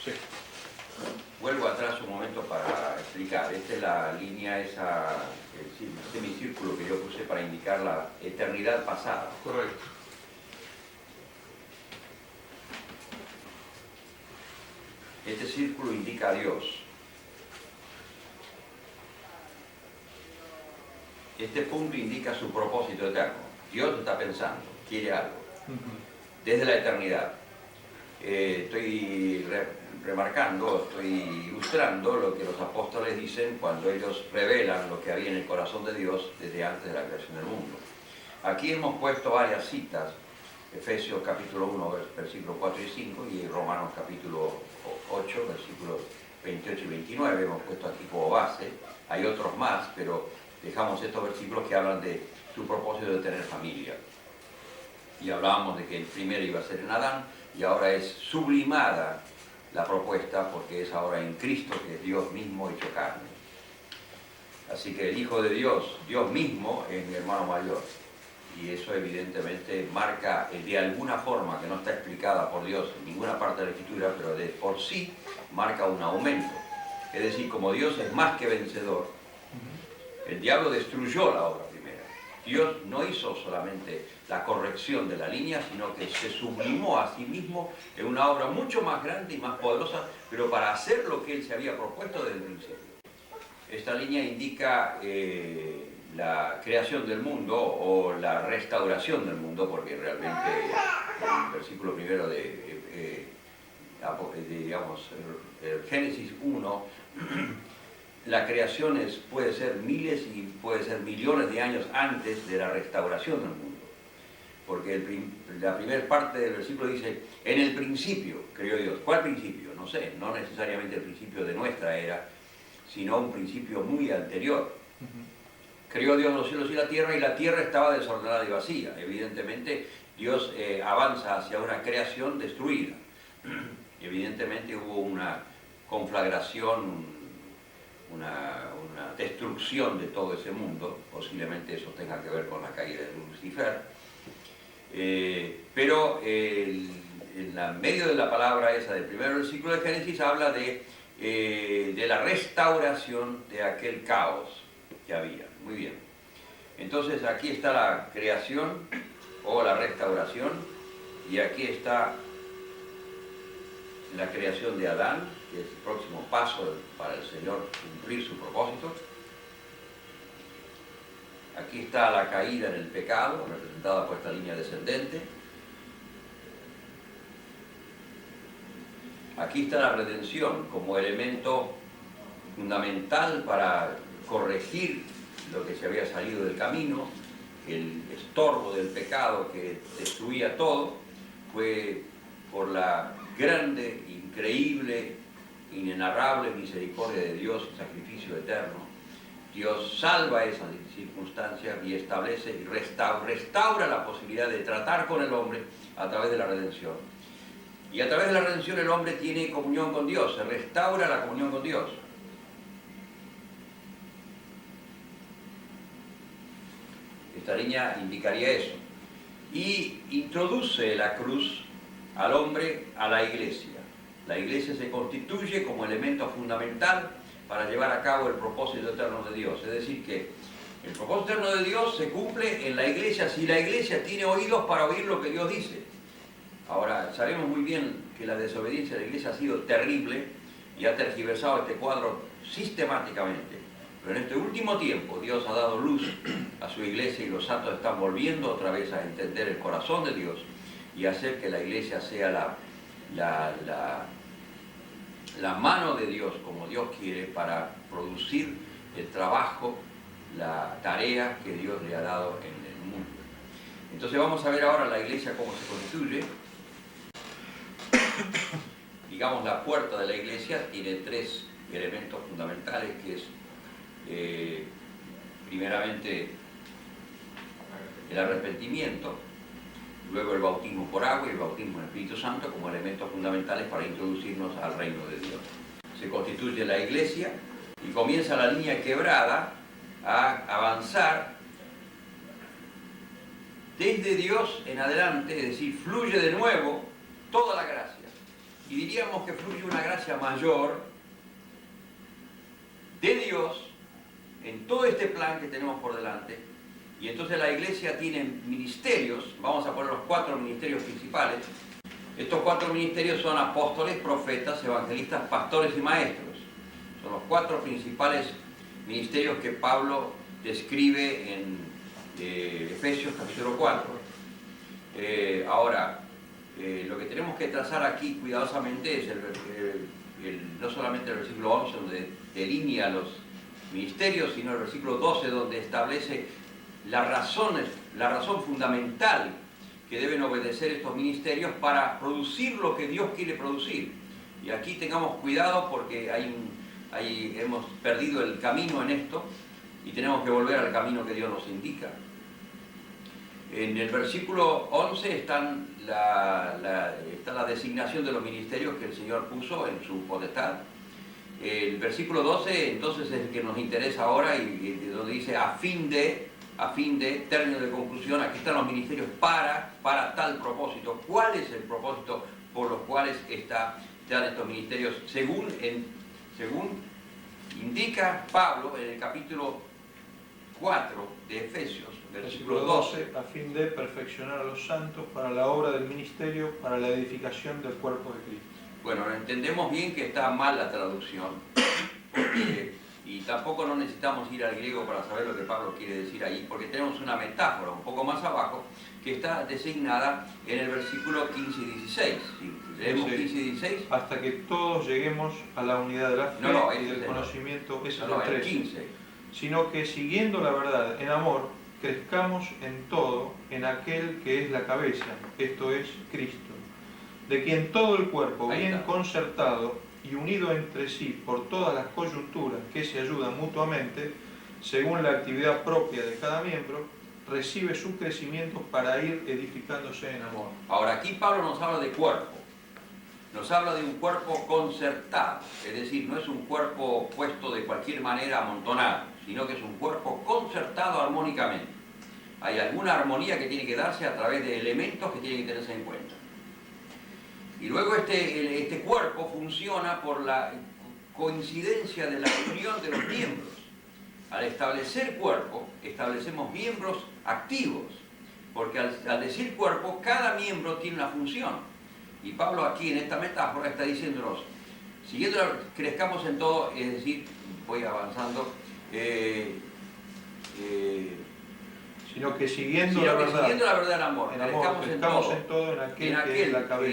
Sí. Vuelvo atrás un momento para explicar. Esta es la línea, el semicírculo que yo puse para indicar la eternidad pasada. Correcto. Este círculo indica a Dios. Este punto indica su propósito eterno. Dios está pensando, quiere algo, desde la eternidad. Estoy remarcando, estoy ilustrando lo que los apóstoles dicen cuando ellos revelan lo que había en el corazón de Dios desde antes de la creación del mundo. Aquí hemos puesto varias citas, Efesios capítulo 1, versículos 4 y 5, y Romanos capítulo 8, versículos 28 y 29, hemos puesto aquí como base. Hay otros más, pero dejamos estos versículos que hablan de su propósito de tener familia. Y hablábamos de que el primero iba a ser en Adán, y ahora es sublimada la propuesta porque es ahora en Cristo, que es Dios mismo hecho carne. Así que el Hijo de Dios, Dios mismo, es mi hermano mayor. Y eso evidentemente marca de alguna forma, que no está explicada por Dios en ninguna parte de la Escritura, pero de por sí marca un aumento. Es decir, como Dios es más que vencedor, el diablo destruyó la obra primera. Dios no hizo solamente la corrección de la línea, sino que se sublimó a sí mismo en una obra mucho más grande y más poderosa, pero para hacer lo que él se había propuesto desde el principio. Esta línea indica la creación del mundo o la restauración del mundo, porque realmente el versículo primero de Génesis 1, la creación puede ser miles y puede ser millones de años antes de la restauración del mundo. Porque la primera parte del versículo dice, en el principio creó Dios. ¿Cuál principio? No sé, no necesariamente el principio de nuestra era, sino un principio muy anterior. Creó Dios los cielos y la tierra estaba desordenada y vacía. Evidentemente, Dios avanza hacia una creación destruida. Evidentemente hubo una conflagración, una destrucción de todo ese mundo. Posiblemente eso tenga que ver con la caída de Lucifer. Pero en medio de la palabra esa del primer versículo de Génesis habla de la restauración de aquel caos que había. Muy bien. Entonces aquí está la creación o la restauración, y aquí está la creación de Adán, que es el próximo paso para el Señor cumplir su propósito. Aquí está la caída en el pecado, representada por esta línea descendente. Aquí está la redención como elemento fundamental para corregir lo que se había salido del camino. El estorbo del pecado que destruía todo fue por la grande, increíble, inenarrable misericordia de Dios y sacrificio eterno. Dios salva esa circunstancia y establece y restaura la posibilidad de tratar con el hombre a través de la redención. Y a través de la redención el hombre tiene comunión con Dios, se restaura la comunión con Dios. Esta línea indicaría eso. Y introduce la cruz al hombre a la iglesia. La iglesia se constituye como elemento fundamental para llevar a cabo el propósito eterno de Dios. Es decir, que el propósito eterno de Dios se cumple en la iglesia si la iglesia tiene oídos para oír lo que Dios dice. Ahora, sabemos muy bien que la desobediencia de la iglesia ha sido terrible y ha tergiversado este cuadro sistemáticamente. Pero en este último tiempo Dios ha dado luz a su iglesia y los santos están volviendo otra vez a entender el corazón de Dios y hacer que la iglesia sea la mano de Dios como Dios quiere para producir el trabajo, la tarea que Dios le ha dado en el mundo. Entonces vamos a ver ahora la iglesia cómo se constituye. Digamos, la puerta de la iglesia tiene tres elementos fundamentales, que es primeramente el arrepentimiento, luego el bautismo por agua y el bautismo en el Espíritu Santo como elementos fundamentales para introducirnos al reino de Dios. Se constituye la iglesia y comienza la línea quebrada a avanzar desde Dios en adelante, es decir, fluye de nuevo toda la gracia. y diríamos que fluye una gracia mayor de Dios en todo este plan que tenemos por delante. Y entonces la iglesia tiene ministerios, vamos a poner los 4 ministerios principales. Estos 4 ministerios son apóstoles, profetas, evangelistas, pastores y maestros. Son los 4 principales ministerios que Pablo describe en Efesios capítulo 4. Ahora, lo que tenemos que trazar aquí cuidadosamente es no solamente el versículo 11, donde delinea los ministerios, sino el versículo 12, donde establece la razón fundamental que deben obedecer estos ministerios para producir lo que Dios quiere producir. Y aquí tengamos cuidado porque hemos perdido el camino en esto y tenemos que volver al camino que Dios nos indica. En el versículo 11 está la designación de los ministerios que el Señor puso en su potestad. El versículo 12 entonces es el que nos interesa ahora y donde dice a fin de, término de conclusión, aquí están los ministerios para tal propósito. ¿Cuál es el propósito por los cuales están estos ministerios? Según indica Pablo en el capítulo 4 de Efesios, versículo 12, a fin de perfeccionar a los santos para la obra del ministerio, para la edificación del cuerpo de Cristo. Bueno, entendemos bien que está mal la traducción, y tampoco no necesitamos ir al griego para saber lo que Pablo quiere decir ahí, porque tenemos una metáfora un poco más abajo que está designada en el versículo 15 y 16. Si leemos 15 y 16... Hasta que todos lleguemos a la unidad de la fe y del conocimiento, ese es el 13. 15. Sino que siguiendo la verdad en amor, crezcamos en todo en aquel que es la cabeza, esto es Cristo, de quien todo el cuerpo, bien concertado y unido entre sí por todas las coyunturas que se ayudan mutuamente, según la actividad propia de cada miembro, recibe su crecimiento para ir edificándose en amor. Ahora aquí Pablo nos habla de cuerpo, nos habla de un cuerpo concertado, es decir, no es un cuerpo puesto de cualquier manera amontonado, sino que es un cuerpo concertado armónicamente. Hay alguna armonía que tiene que darse a través de elementos que tienen que tenerse en cuenta. Y luego este cuerpo funciona por la coincidencia de la unión de los miembros. Al establecer cuerpo, establecemos miembros activos, porque al decir cuerpo, cada miembro tiene una función. Y Pablo aquí en esta metáfora está diciéndonos, siguiendo, crezcamos en todo, es decir, voy avanzando, sino que siguiendo la verdad en amor, crezcamos en todo en aquel que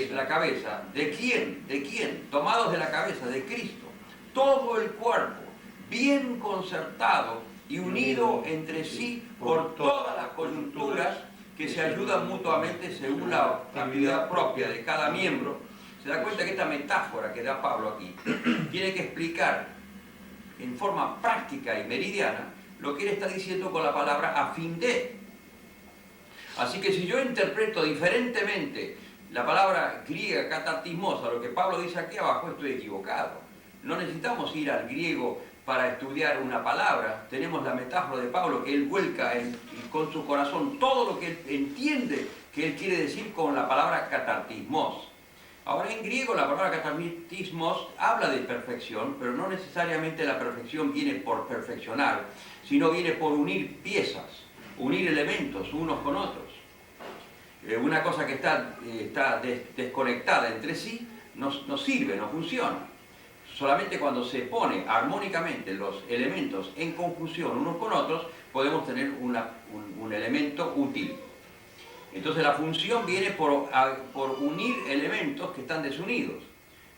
es la cabeza. ¿De quién? ¿De quién? Tomados de la cabeza, de Cristo. Todo el cuerpo, bien concertado y unido entre sí por todas las coyunturas que se ayudan mutuamente según la actividad propia de cada miembro. Se da cuenta que esta metáfora que da Pablo aquí tiene que explicar en forma práctica y meridiana lo que él está diciendo con la palabra a fin de. Así que si yo interpreto diferentemente la palabra griega katartismos a lo que Pablo dice aquí abajo, estoy equivocado. No necesitamos ir al griego para estudiar una palabra. Tenemos la metáfora de Pablo que él vuelca con su corazón todo lo que él entiende que él quiere decir con la palabra katartismos. Ahora en griego la palabra katartismos habla de perfección, pero no necesariamente la perfección viene por perfeccionar, sino viene por unir piezas, unir elementos unos con otros. Una cosa que está desconectada entre sí no sirve, no funciona. Solamente cuando se pone armónicamente los elementos en conjunción unos con otros, podemos tener un elemento útil. Entonces la función viene por unir elementos que están desunidos.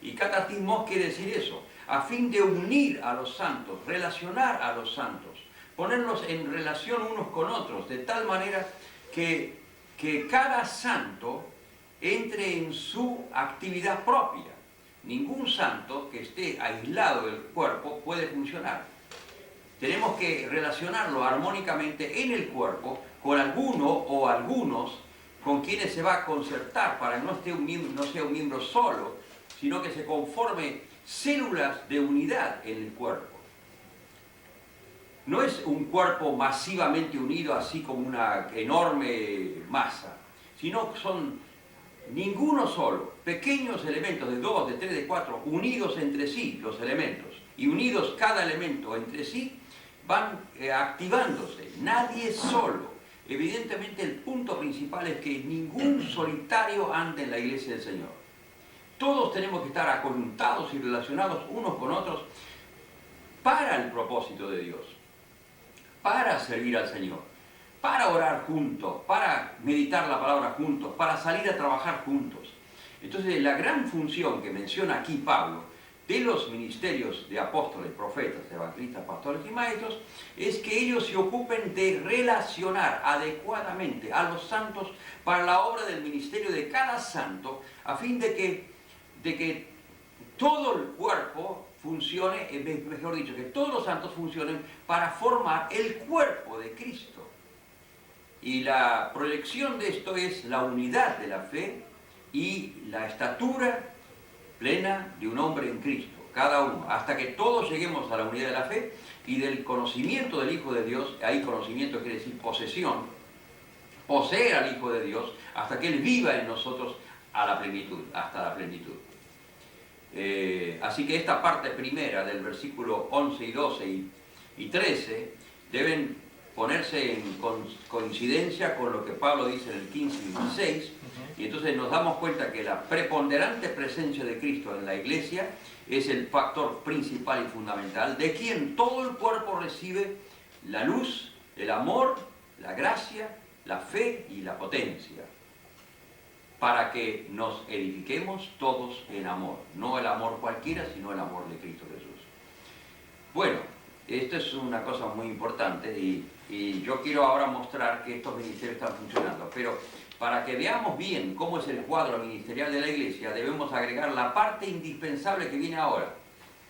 Y katartismos quiere decir eso, a fin de unir a los santos, relacionar a los santos, ponerlos en relación unos con otros, de tal manera que cada santo entre en su actividad propia. Ningún santo que esté aislado del cuerpo puede funcionar. Tenemos que relacionarlo armónicamente en el cuerpo con alguno o algunos con quienes se va a concertar para que no sea un miembro solo, sino que se conforme células de unidad en el cuerpo. No es un cuerpo masivamente unido así como una enorme masa, sino que son ninguno solo, pequeños elementos de 2, de 3, de 4, unidos entre sí los elementos, y unidos cada elemento entre sí, van activándose, nadie solo. Evidentemente el punto principal es que ningún solitario anda en la iglesia del Señor. Todos tenemos que estar aconjuntados y relacionados unos con otros para el propósito de Dios, para servir al Señor, para orar juntos, para meditar la palabra juntos, para salir a trabajar juntos. Entonces la gran función que menciona aquí Pablo de los ministerios de apóstoles, profetas, evangelistas, pastores y maestros, es que ellos se ocupen de relacionar adecuadamente a los santos para la obra del ministerio de cada santo, a fin de que todo el cuerpo funcione, mejor dicho, que todos los santos funcionen para formar el cuerpo de Cristo. Y la proyección de esto es la unidad de la fe y la estatura plena de un hombre en Cristo, cada uno, hasta que todos lleguemos a la unidad de la fe y del conocimiento del Hijo de Dios. Ahí conocimiento quiere decir posesión, poseer al Hijo de Dios, hasta que Él viva en nosotros a la plenitud, hasta la plenitud. Así que esta parte primera del versículo 11 y 12 y 13 deben ponerse en coincidencia con lo que Pablo dice en el 15 y 16, y entonces nos damos cuenta que la preponderante presencia de Cristo en la iglesia es el factor principal y fundamental, de quien todo el cuerpo recibe la luz, el amor, la gracia, la fe y la potencia, para que nos edifiquemos todos en amor, no el amor cualquiera, sino el amor de Cristo Jesús. Bueno, esto es una cosa muy importante y yo quiero ahora mostrar que estos ministerios están funcionando, pero para que veamos bien cómo es el cuadro ministerial de la iglesia, debemos agregar la parte indispensable que viene ahora.